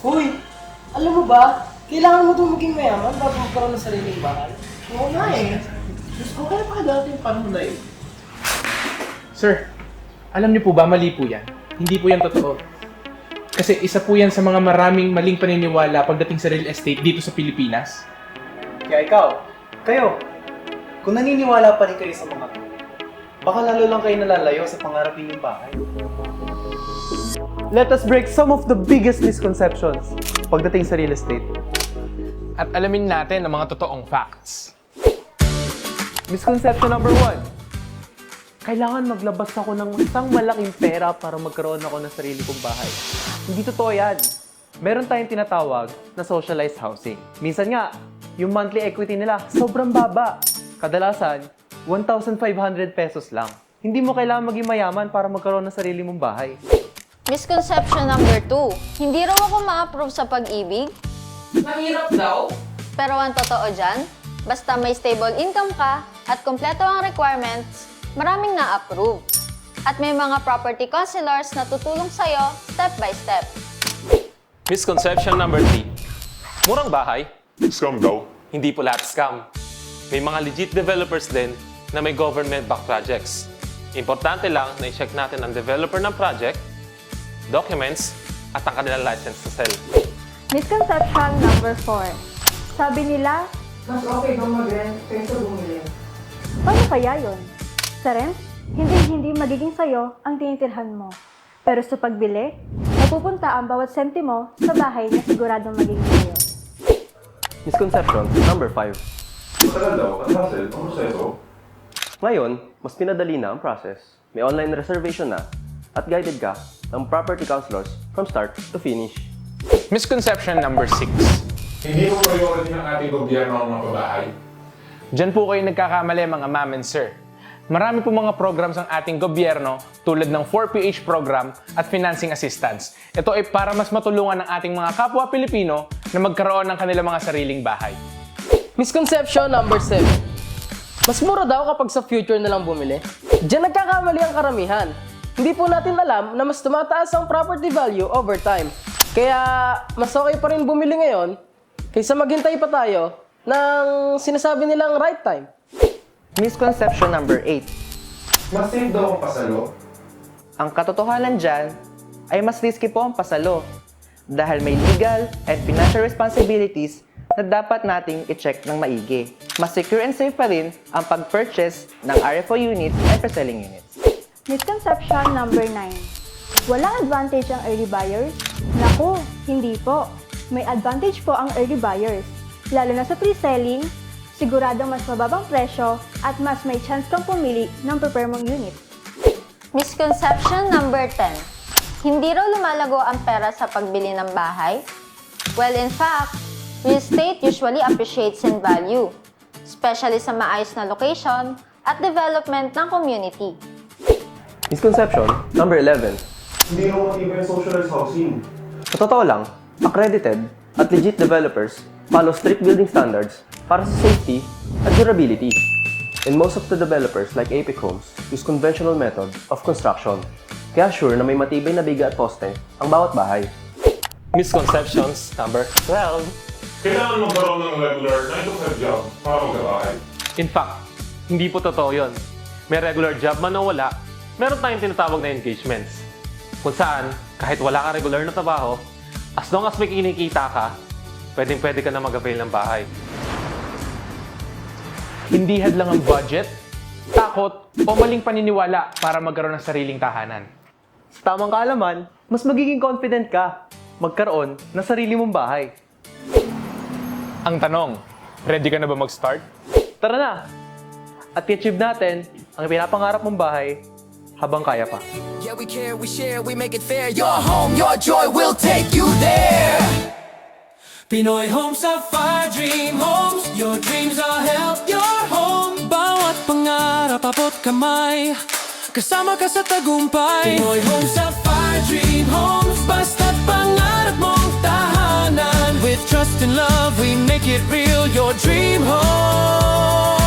Uy, alam mo ba, kailangan mo itong maging mayaman bago magkaroon ng sariling bahay. Oo nga eh. Diyos ko, kaya pa dati yung panahon na yun. Sir, alam niyo po ba mali po yan? Hindi po yan totoo. Kasi isa po yan sa mga maraming maling paniniwala pagdating sa real estate dito sa Pilipinas. Kaya kayo, kung naniniwala pa rin kayo sa mga to, baka lalo lang kayo nalalayo sa pangarap ninyong bahay. Let us break some of the biggest misconceptions pagdating sa real estate. At alamin natin ang mga totoong facts. Misconception number 1. Kailangan maglabas ako ng isang malaking pera para magkaroon ako ng sarili kong bahay. Hindi totoo yan. Meron tayong tinatawag na socialized housing. Minsan nga, yung monthly equity nila sobrang baba. Kadalasan, 1,500 pesos lang. Hindi mo kailangan maging mayaman para magkaroon ng sarili mong bahay. Misconception number 2. Hindi raw ako ma-approve sa pag-ibig. Mahirap daw. Pero ang totoo dyan, basta may stable income ka at kompleto ang requirements, maraming na-approve. At may mga property counselors na tutulong sa'yo step by step. Misconception number 3. Murang bahay, Scam daw. hindi po lahat scam. May mga legit developers din na may government-backed projects. Importante lang na i-check natin ang developer ng project, documents, at ang kanilang license to sell. Misconception number 4. Sabi nila, Mas okay bang mag-rent kaysa bumili? paano kaya yun? Sa rent, hindi magiging sayo ang tinitirhan mo. Pero sa pagbili, napupunta ang bawat sentimo sa bahay na siguradong magiging sayo. Misconception number 5. Matagal daw, at hassle, ang proseso. Ngayon, mas pinadali na ang process. May online reservation na at guided ka ng property counselors from start to finish. Misconception number 6. Hindi mo priority ng ating gobyerno ang mga pabahay. Diyan po kayo nagkakamali mga ma'am and sir. Marami po mga programs ang ating gobyerno tulad ng 4PH program at financing assistance. Ito ay para mas matulungan ang ating mga kapwa Pilipino na magkaroon ng kanilang mga sariling bahay. Misconception number 7. Mas mura daw kapag sa future na lang bumili. Diyan nagkakamali ang karamihan. Hindi po natin alam na mas tumataas ang property value over time. Kaya mas okay pa rin bumili ngayon kaysa maghintay pa tayo ng sinasabi nilang right time. Misconception number 8. Mas safe daw ang pasalo. Ang katotohanan dyan ay mas risky po ang pasalo dahil may legal and financial responsibilities na dapat nating i-check ng maigi. Mas secure and safe pa rin ang pag-purchase ng RFO units and pre-selling units. Misconception number 9. Walang advantage ang early buyers? Naku, hindi po. May advantage po ang early buyers. Lalo na sa pre-selling, siguradong mas mababang presyo at mas may chance kang pumili ng prepare mong unit. Misconception number 10. Hindi raw lumalago ang pera sa pagbili ng bahay? Well, in fact, real estate usually appreciates in value, especially sa maayos na location at development ng community. Misconception number 11. Hindi raw matibay ang socialized housing. Sa totoo lang, accredited at legit developers follow strict building standards para sa safety at durability. And most of the developers like Apex Homes use conventional methods of construction. Kaya sure na may matibay na biga at poste ang bawat bahay. Misconceptions number 12. Kailangan magkaroon ng regular 9 to 5 job para magkabahay. In fact, hindi po totoo yun. May regular job man o wala, meron tayong tinatawag na engagements. Kung saan, kahit wala kang regular na trabaho, as long as may kinikita ka, pwedeng-pwede ka na mag-avail ng bahay. Hindi hadlang ang budget, takot, o maling paniniwala para magkaroon ng sariling tahanan. Sa tamang kaalaman, mas magiging confident ka magkaroon ng sarili mong bahay. Ang tanong, ready ka na ba mag-start? Tara na! At i-achieve natin ang pinapangarap mong bahay habang kaya pa. Yeah, we care, we share, we make it fair. Your home, your joy, we'll take you there. Pinoy Homes Sapphire Dream Homes. Your dreams are help your home. Bawat pangarap, abot kamay, kasama ka sa tagumpay. Pinoy Homes Sapphire Dream Homes. Basta't pangarap mong tahanan. With trust and love, we make it real. Your dream home.